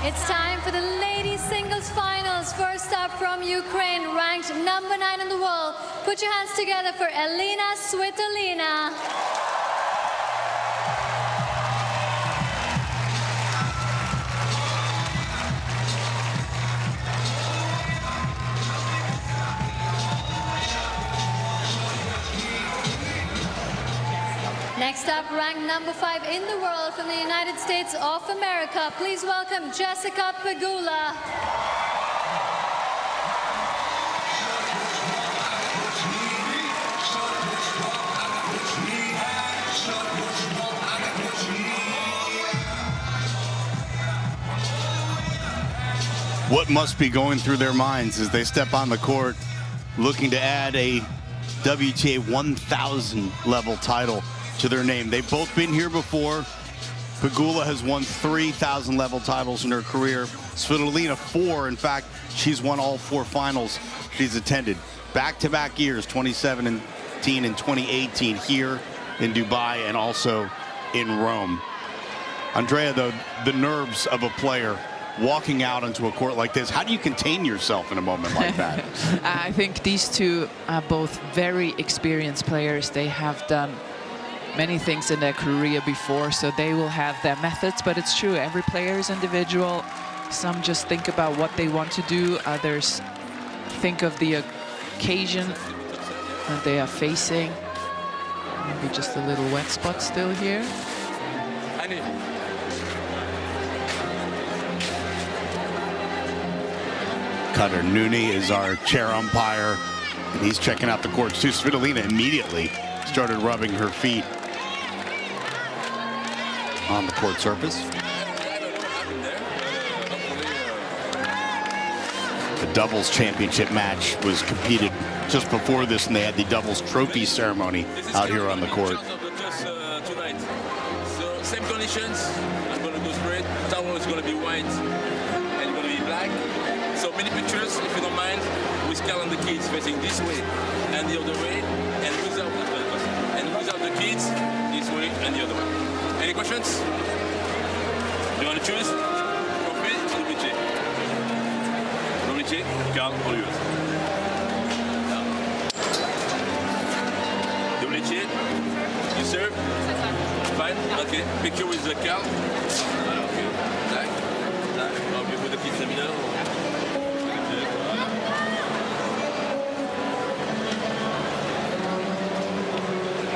It's time for the ladies singles finals. First up from Ukraine, ranked number 9 in the world. Put your hands together for Elina Svitolina. Next up, ranked number 5 in the world from the United States of America. Please welcome Jessica Pegula. What must be going through their minds as they step on the court, looking to add a WTA 1000 level title to their name. They've both been here before. Pegula has won 3,000 level titles in her career. Svitolina 4. In fact, she's won all 4 finals she's attended. Back-to-back years, 2017 and 2018 here in Dubai and also in Rome. Andrea, though, the nerves of a player walking out onto a court like this, how do you contain yourself in a moment like that? I think these two are both very experienced players. They have done many things in their career before, so they will have their methods, but it's true, every player is individual. Some just think about what they want to do, others think of the occasion that they are facing. Maybe just a little wet spot still here. Cutter Nooney is our chair umpire, and he's checking out the courts too. Svitolina immediately started rubbing her feet on the court surface. The doubles championship match was competed just before this, and they had the doubles trophy ceremony out here on the court. So same conditions. I'm going to go straight. Towel is going to be white and going to be black. So many pictures, if you don't mind, with Carl and the kids facing this way and the other way, and without the kids this way and the other way. Any questions? You want to choose? Coffee or Doblice? Doblice, Carl, all yours. Doblice, you serve? Fine, okay. Picture with the Carl. Okay. Tac, tac. Okay, with the kids, Samina.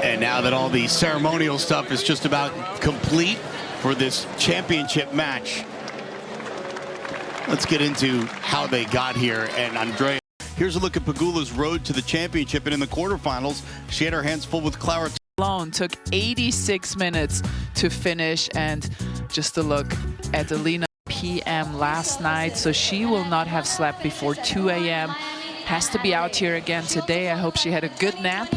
And now that all the ceremonial stuff is just about complete for this championship match, let's get into how they got here. And Andrea, here's a look at Pegula's road to the championship. And in the quarterfinals, she had her hands full with Clara. Alone took 86 minutes to finish, and just a look at Elina PM last night. So she will not have slept before 2 a.m. Has to be out here again today. I hope she had a good nap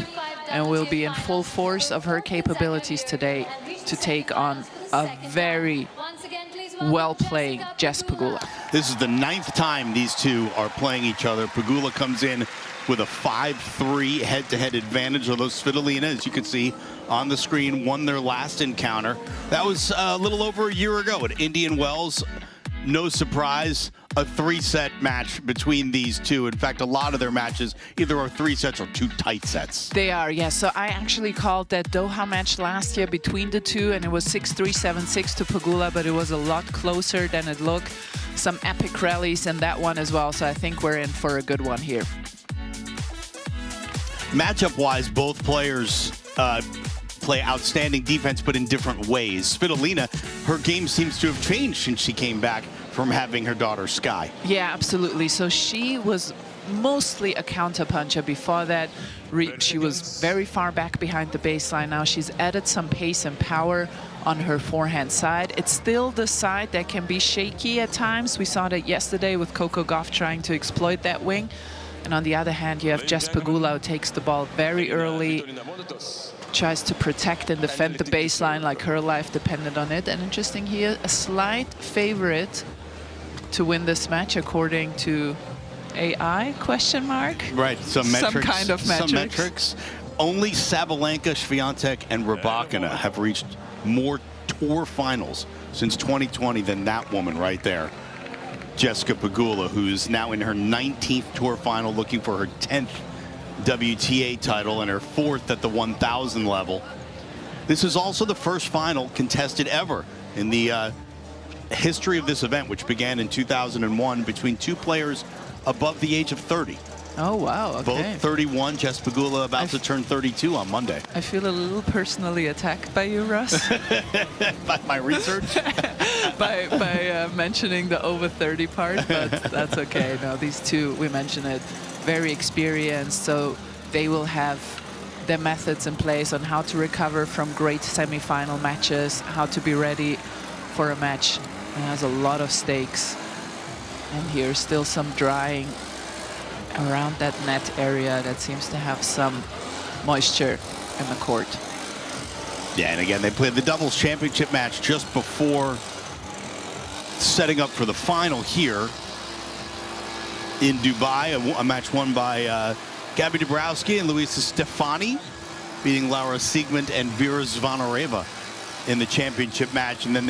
and will be in full force of her capabilities today to take on a very well-playing Jess Pegula. This is the 9th time these two are playing each other. Pegula comes in with a 5-3 head-to-head advantage, although Svitolina, as you can see on the screen, won their last encounter. That was a little over a year ago at Indian Wells. No surprise, a 3-set match between these two. In fact, a lot of their matches either are 3 sets or 2 tight sets. They are, yes. So I actually called that Doha match last year between the two, and it was 6-3, 7-6 to Pegula, but it was a lot closer than it looked. Some epic rallies in that one as well, so I think we're in for a good one here. Matchup-wise, both players play outstanding defense, but in different ways. Svitolina, her game seems to have changed since she came back from having her daughter Sky. Yeah, absolutely. So she was mostly a counterpuncher. Before that, she was very far back behind the baseline. Now she's added some pace and power on her forehand side. It's still the side that can be shaky at times. We saw that yesterday with Coco Gauff trying to exploit that wing. And on the other hand, you have Jess Pegula, who takes the ball very early, tries to protect and defend the baseline like her life depended on it. And interesting here, a slight favorite to win this match according to AI, question mark? Right, some metrics. Some kind of metrics. Some metrics. Only Sabalenka, Swiatek, and Rybakina have reached more tour finals since 2020 than that woman right there. Jessica Pegula, who's now in her 19th tour final, looking for her 10th WTA title and her 4th at the 1,000 level. This is also the first final contested ever in the history of this event, which began in 2001 between two players above the age of 30. Oh, wow. Okay. Both 31. Jess Pegula about to turn 32 on Monday. I feel a little personally attacked by you, Russ. By my research? by mentioning the over 30 part, but that's okay. No, these two, we mentioned it, very experienced, so they will have their methods in place on how to recover from great semi-final matches, how to be ready for a match. It has a lot of stakes. And here's still some drying around that net area that seems to have some moisture in the court. Yeah, and again, they played the doubles championship match just before setting up for the final here in Dubai, a match won by Gabby Dabrowski and Luisa Stefani, beating Laura Siegmund and Vera Zvonareva in the championship match. And then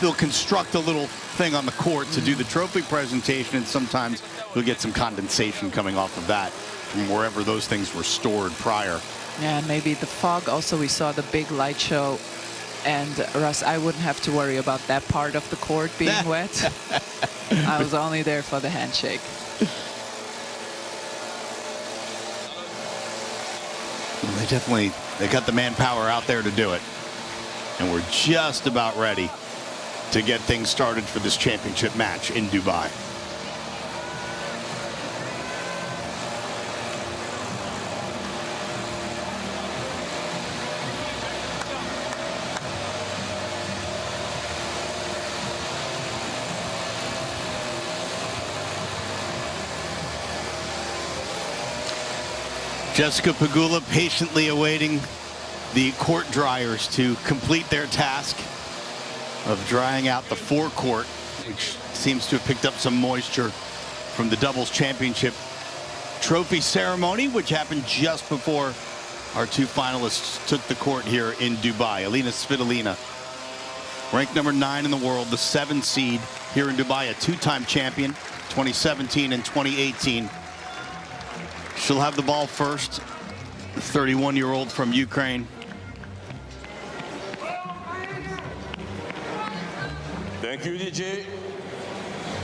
they'll construct a little thing on the court to do the trophy presentation, and sometimes you'll get some condensation coming off of that from wherever those things were stored prior. Yeah, and maybe the fog also, we saw the big light show. And Russ, I wouldn't have to worry about that part of the court being wet. I was only there for the handshake. Well, they got the manpower out there to do it. And we're just about ready to get things started for this championship match in Dubai. Jessica Pegula patiently awaiting the court dryers to complete their task of drying out the forecourt, which seems to have picked up some moisture from the doubles championship trophy ceremony, which happened just before our two finalists took the court here in Dubai. Alina Svitolina, ranked number 9 in the world, the 7 seed here in Dubai, a 2-time champion, 2017 and 2018. She'll have the ball first, the 31-year-old from Ukraine. Thank you, DJ.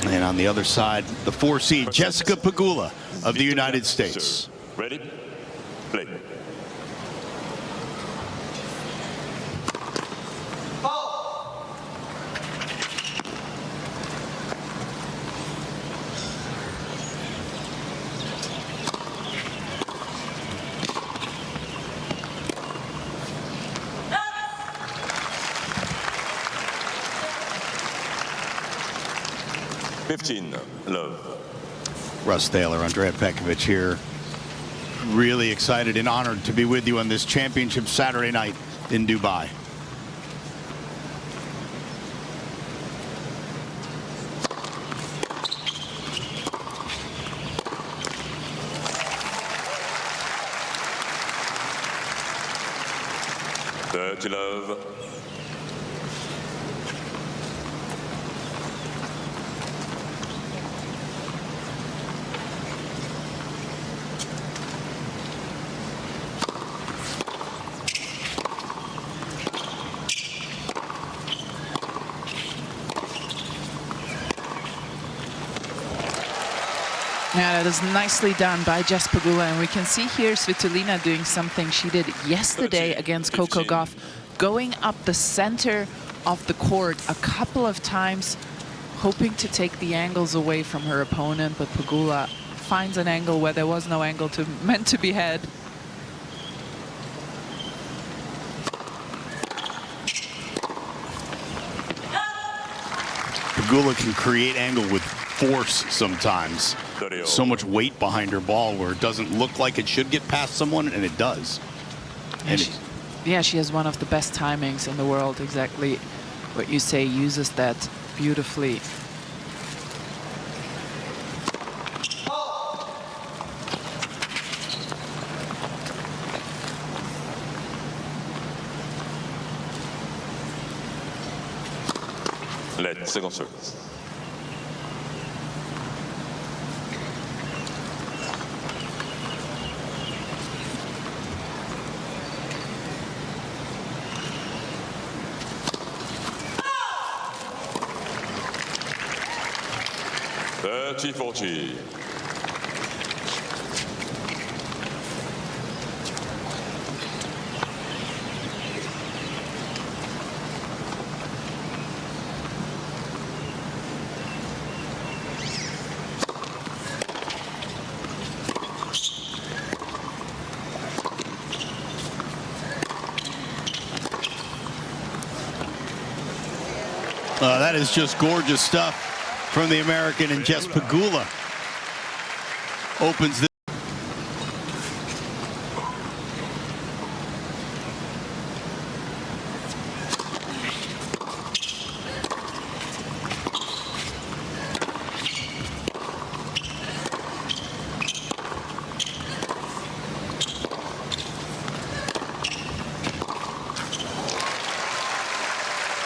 And on the other side, the 4 seed, Jessica Pegula of the United States. Ready? Play. Love. Russ Thaler, Andrea Pekovic here. Really excited and honored to be with you on this championship Saturday night in Dubai. Dirty love. Yeah, that is nicely done by Jess Pegula, and we can see here Svitolina doing something she did yesterday against Coco Gauff, going up the center of the court a couple of times, hoping to take the angles away from her opponent, but Pegula finds an angle where there was no angle meant to be had. Pegula can create angle with force sometimes. So much weight behind her ball where it doesn't look like it should get past someone, and it does. And yeah, she has one of the best timings in the world. Exactly what you say, uses that beautifully. Let second service. 30-40. That is just gorgeous stuff from the American, and Jess Pegula opens this.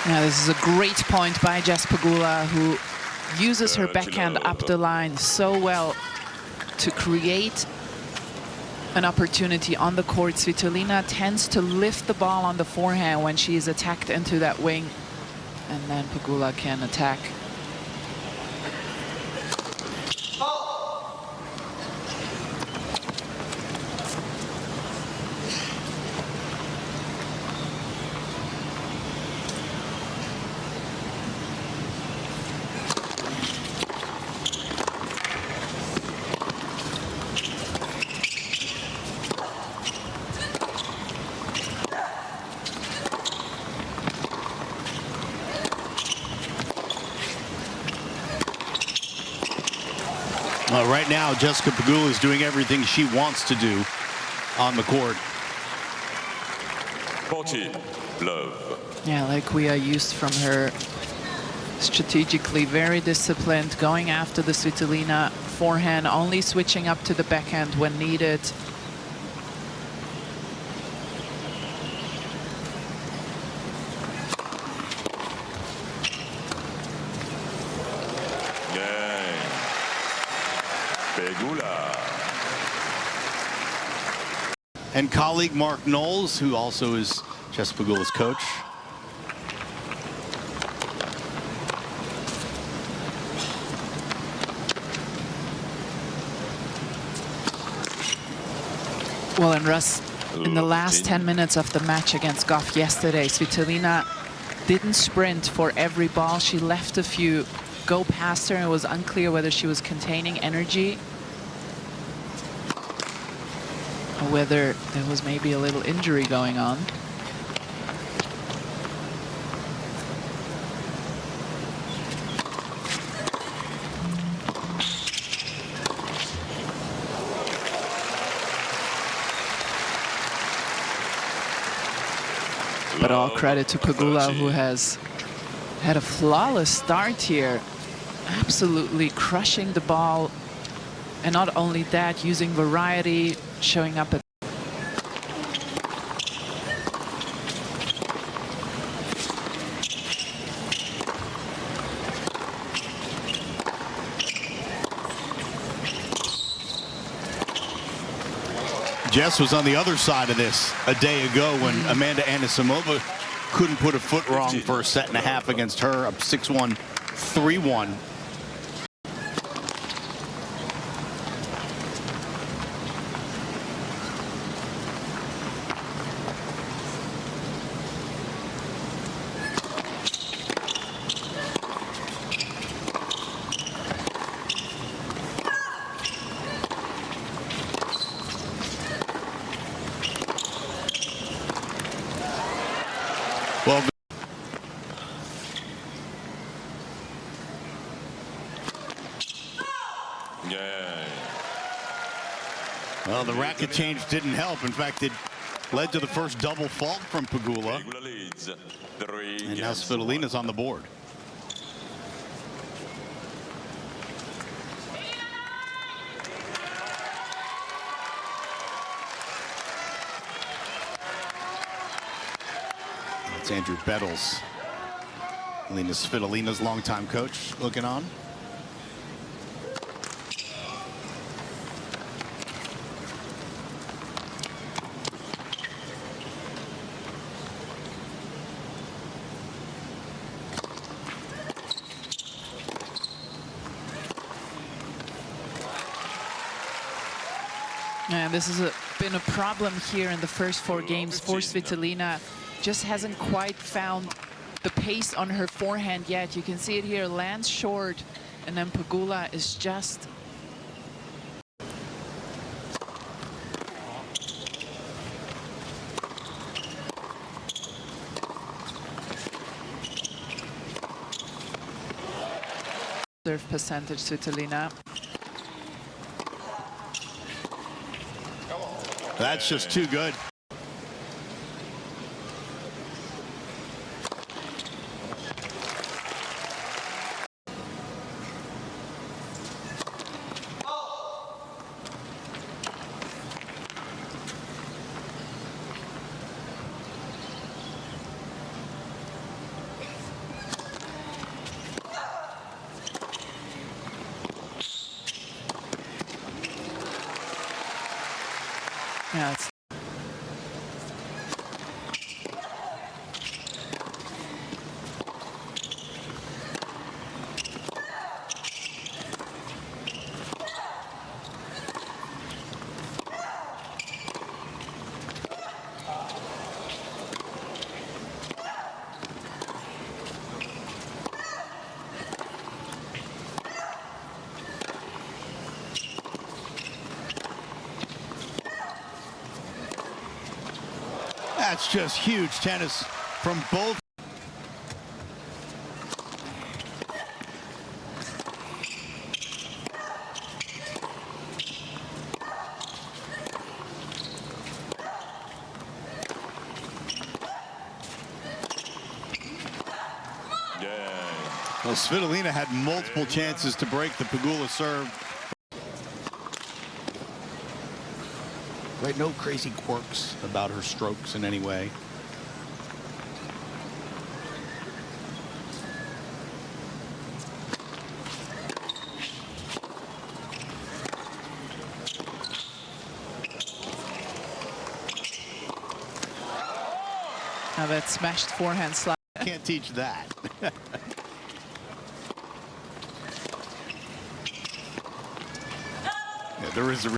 Now, this is a great point by Jess Pegula, who uses her backhand up the line so well to create an opportunity on the court. Svitolina tends to lift the ball on the forehand when she is attacked into that wing, and then Pegula can attack. Right now, Jessica Pegula is doing everything she wants to do on the court. 40, love. Yeah, like we are used from her. Strategically very disciplined, going after the Svitolina forehand, only switching up to the backhand when needed. And colleague Mark Knowles, who also is Jess Pegula's coach. Well, and Russ, in the last 10 minutes of the match against Goff yesterday, Svitolina didn't sprint for every ball. She left a few go past her, and it was unclear whether she was containing energy or whether there was maybe a little injury going on. But all credit to Pegula, who has had a flawless start here, absolutely crushing the ball. And not only that, using variety, showing up at Jess was on the other side of this a day ago when Amanda Anisimova couldn't put a foot wrong for a set and a half against her, up 6-1, 3-1. Well, well, the racket change didn't help. In fact, it led to the first double fault from Pegula. And now Svitolina's on the board. It's Andrew Bettles, Alina Svitolina's longtime coach, looking on. And this has been a problem here in the first 4 games for Svitolina. Just hasn't quite found the pace on her forehand yet. You can see it here, lands short, and then Pegula is just serve percentage, Svitolina. That's just too good. Yeah, it's That's just huge tennis from both. Well, Svitolina had multiple chances to break the Pegula serve. Right, no crazy quirks about her strokes in any way. now that smashed forehand slide. Can't teach that. Yeah, there is a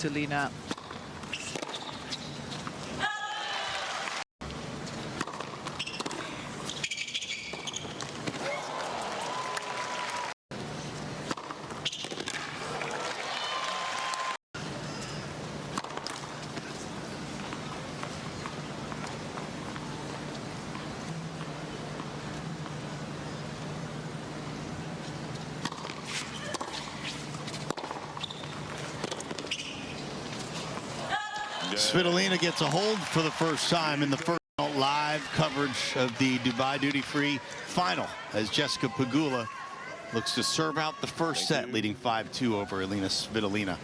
Svitolina. Svitolina gets a hold for the first time in the first live coverage of the Dubai Duty Free final as Jessica Pegula looks to serve out the first set, leading 5-2 over Elina Svitolina.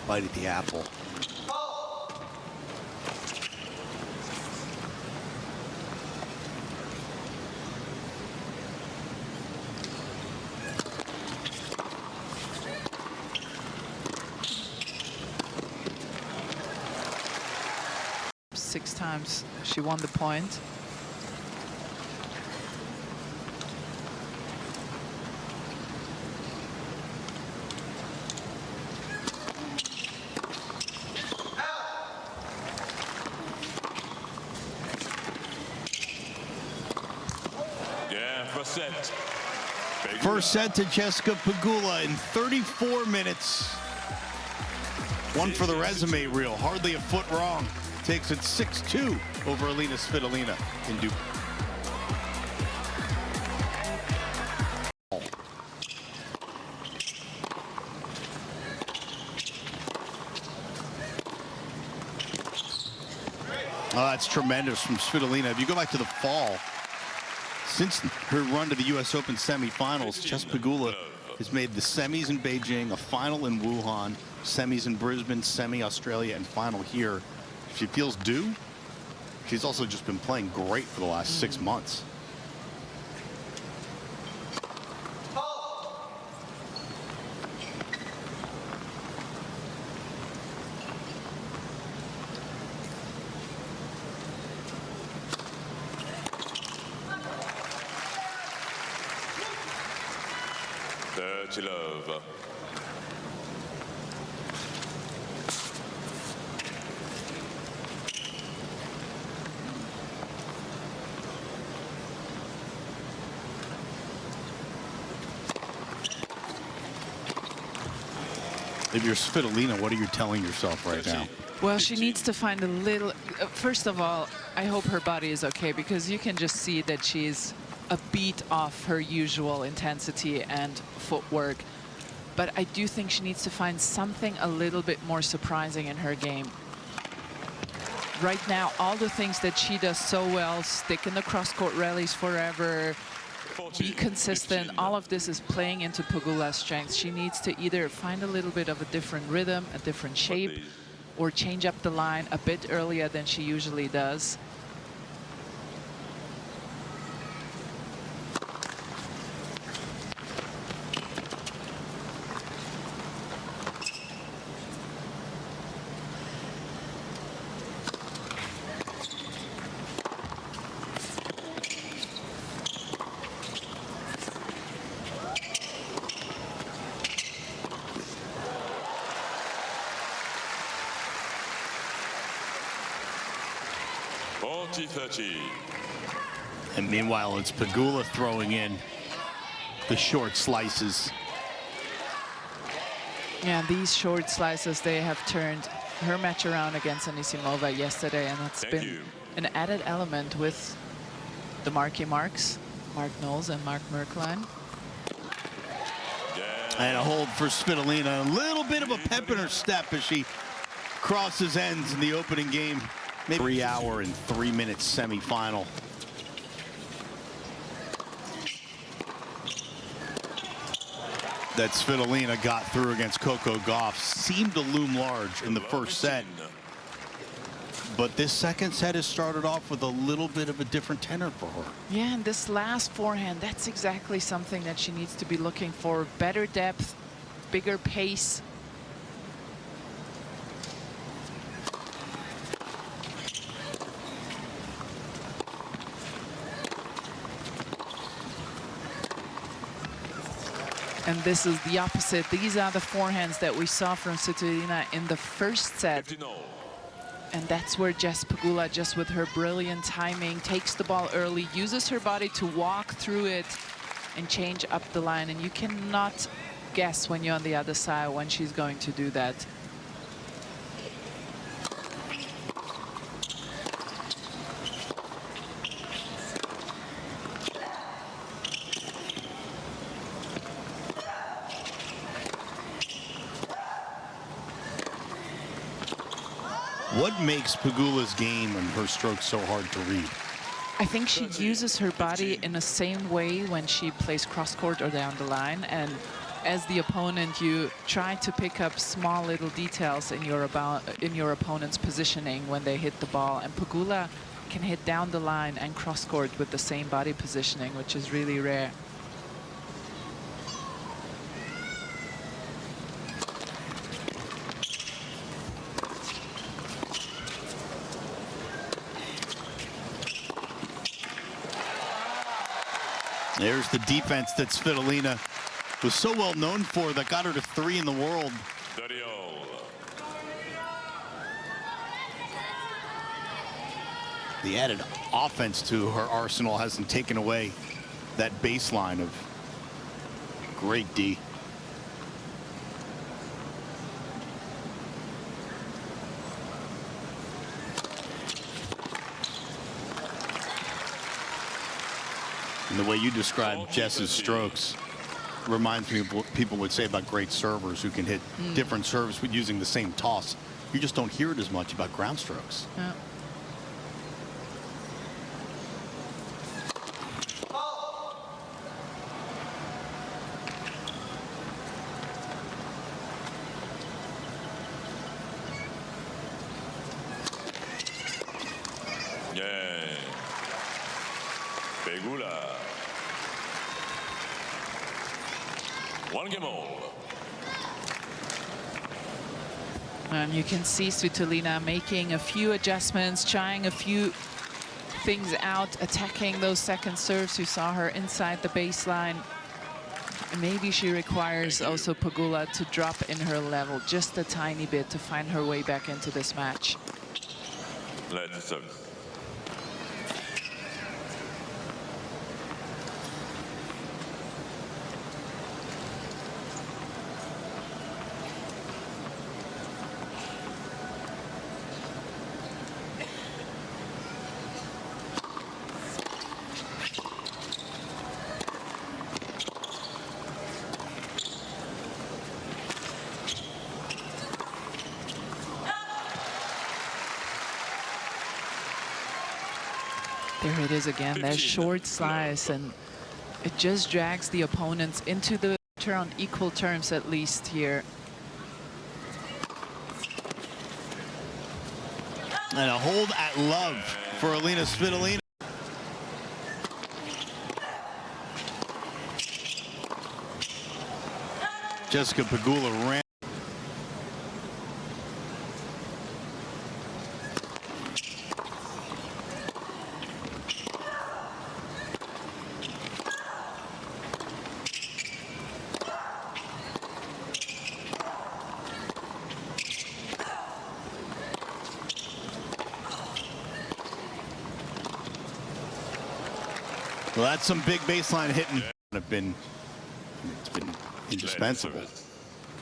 Bite at the apple. Six times she won the point. First set to Jessica Pegula in 34 minutes. One for the resume reel, hardly a foot wrong. Takes it 6-2 over Alina Svitolina in Dubai. Oh, that's tremendous from Svitolina. If you go back to the fall, since her run to the U.S. Open semifinals, Jessica Pegula has made the semis in Beijing, a final in Wuhan, semis in Brisbane, semi-Australia, and final here. She feels due. She's also just been playing great for the last 6 months. Dirty love. If you're Svitolina, what are you telling yourself right now? Well, she needs to find a little, first of all, I hope her body is okay, because you can just see that she's a beat off her usual intensity and footwork. But I do think she needs to find something a little bit more surprising in her game. Right now, all the things that she does so well, stick in the cross-court rallies forever, be consistent, all of this is playing into Pegula's strengths. She needs to either find a little bit of a different rhythm, a different shape, or change up the line a bit earlier than she usually does. And meanwhile, it's Pegula throwing in the short slices. Yeah, these short slices, they have turned her match around against Anisimova yesterday, and it's been an added element with the marquee marks, Mark Knowles and Mark Merklein. And a hold for Svitolina. A little bit of a pep in her step as she crosses ends in the opening game. Maybe 3 hour and 3 minute semifinal. That Svitolina got through against Coco Gauff seemed to loom large in the first set. But this second set has started off with a little bit of a different tenor for her. Yeah, and this last forehand, that's exactly something that she needs to be looking for. Better depth, bigger pace. And this is the opposite. These are the forehands that we saw from Svitolina in the first set. And that's where Jess Pegula, just with her brilliant timing, takes the ball early, uses her body to walk through it and change up the line. And you cannot guess when you're on the other side when she's going to do that. What makes Pegula's game and her stroke so hard to read? I think she uses her body in the same way when she plays cross-court or down the line. And as the opponent, you try to pick up small little details in your opponent's positioning when they hit the ball. And Pegula can hit down the line and cross-court with the same body positioning, which is really rare. There's the defense that Svitolina was so well known for that got her to 3 in the world. The added offense to her arsenal hasn't taken away that baseline of Great D. And the way you describe Jess's strokes reminds me of what people would say about great servers who can hit different serves with using the same toss. You just don't hear it as much about ground strokes. Yeah. Yeah. Pegula. 1 game all. And you can see Svitolina making a few adjustments, trying a few things out, attacking those second serves. You saw her inside the baseline. And maybe she requires also Pegula to drop in her level just a tiny bit to find her way back into this match. Let's service. There it is again, that short slice, and it just drags the opponents into the turn on equal terms at least here. And a hold at love for Alina Svitolina. Jessica Pegula ran. Well, that's some big baseline hitting. It's been indispensable,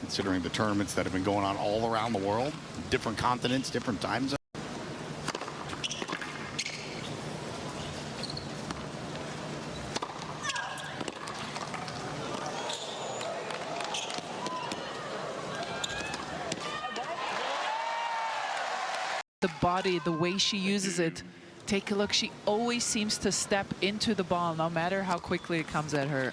considering the tournaments that have been going on all around the world, different continents, different time zones. The body, the way she uses it, take a look. She always seems to step into the ball, no matter how quickly it comes at her.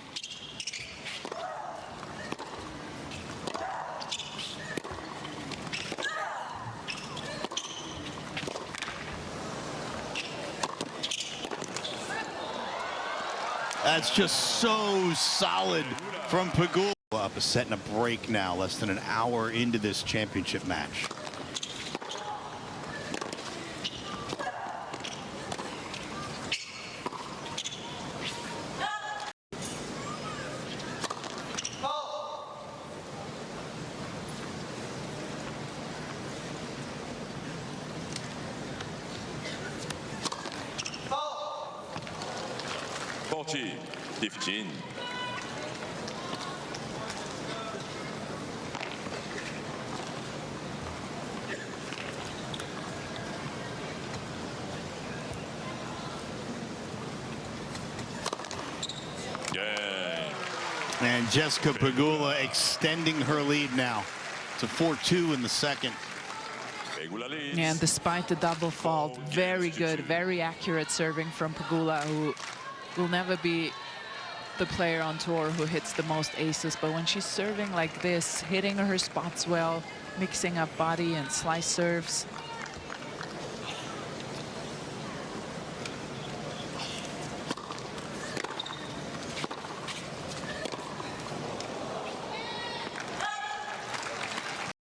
That's just so solid from Pegula. Up a set and a break now, less than an hour into this championship match. Forty, 15. And Jessica Pegula extending her lead now to 4-2 in the second. And despite the double fault, very good, very accurate serving from Pegula, who will never be the player on tour who hits the most aces. But when she's serving like this, hitting her spots well, mixing up body and slice serves,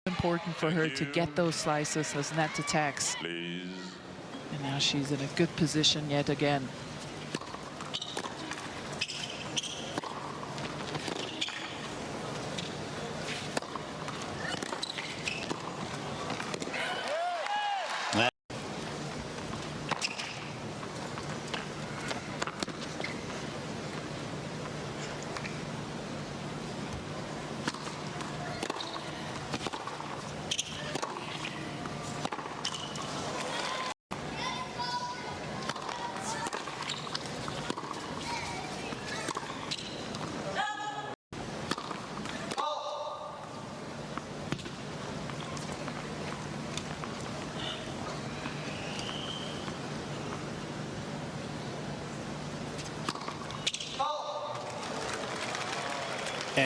important for her to get those slices as net attacks. Please. And now she's in a good position yet again.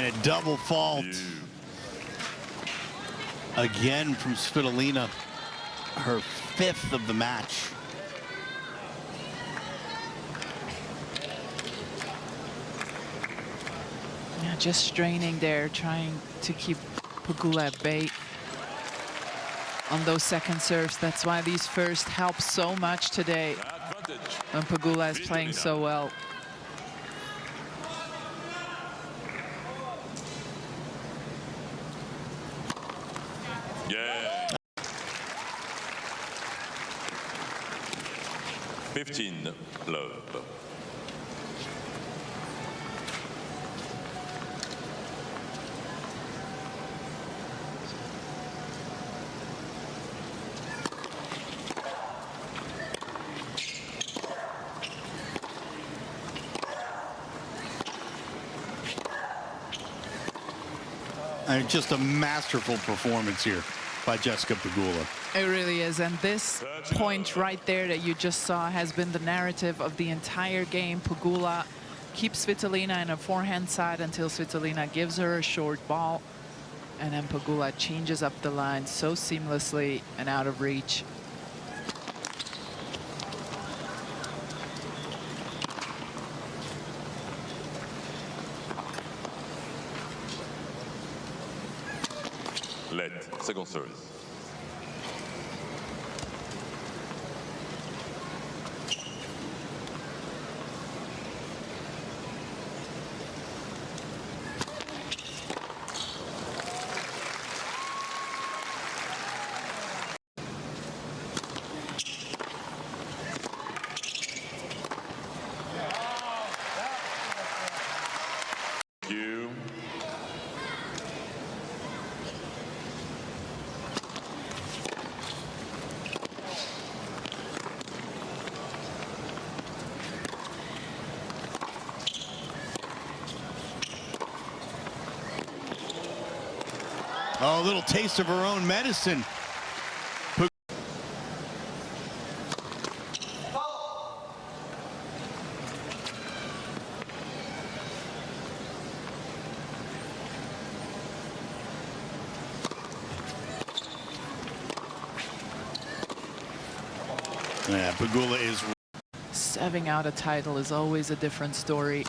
And a double fault. Again from Svitolina, her 5th of the match. Yeah, just straining there, trying to keep Pegula at bay on those second serves. That's why these first help so much today when Pegula is playing so well. Yeah. 15 love. And just a masterful performance here by Jessica Pegula. It really is, and this point right there that you just saw has been the narrative of the entire game. Pegula keeps Svitolina in her forehand side until Svitolina gives her a short ball, and then Pegula changes up the line so seamlessly and out of reach. Let second service. You. Oh, a little taste of her own medicine. Yeah, Pegula is... Serving out a title is always a different story.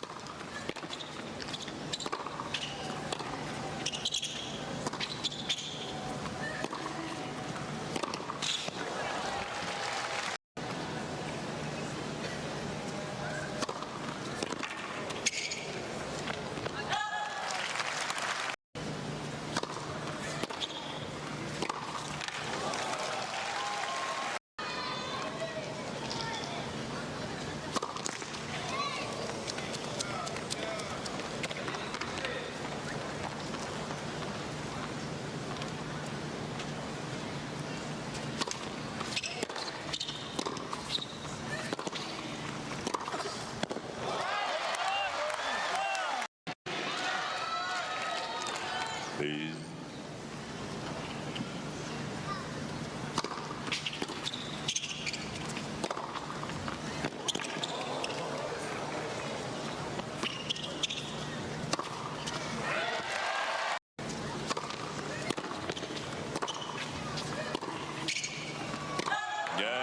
Please.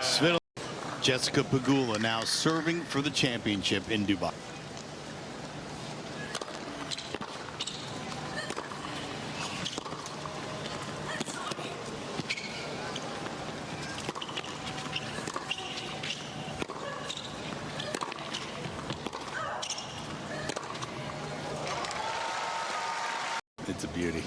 Svitolina. Jessica Pegula now serving for the championship in Dubai. It's a beauty.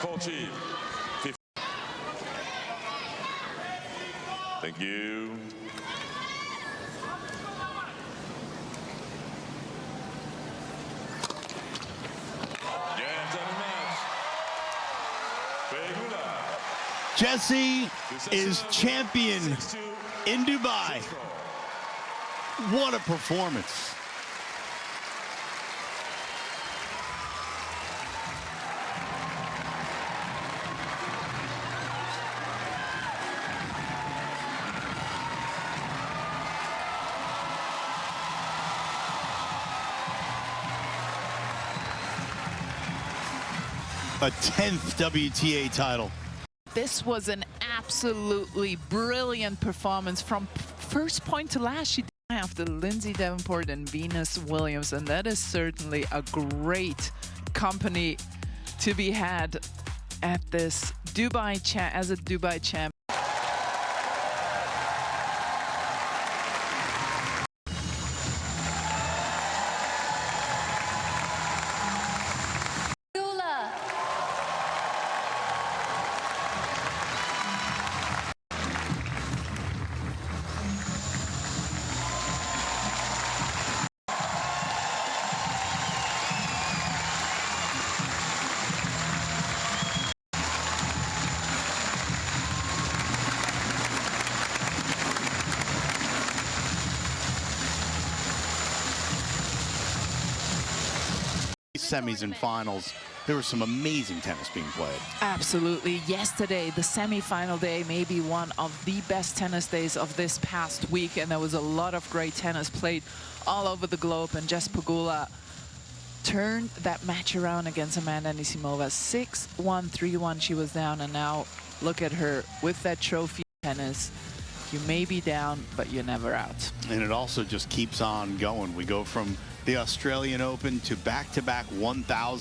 Call chief. 50. Thank you. Jesse is champion in Dubai. What a performance. A 10th WTA title. This was an absolutely brilliant performance from first point to last. She after Lindsay Davenport and Venus Williams, and that is certainly a great company to be had at this Dubai as a Dubai champ. Semis and finals, there was some amazing tennis being played. Absolutely. Yesterday, the semi-final day, may be one of the best tennis days of this past week, and there was a lot of great tennis played all over the globe, and Jess Pegula turned that match around against Amanda Anisimova. 6-1, 3-1 she was down, and now look at her with that trophy tennis. You may be down, but you're never out. And it also just keeps on going. We go from the Australian Open to back-to-back 1,000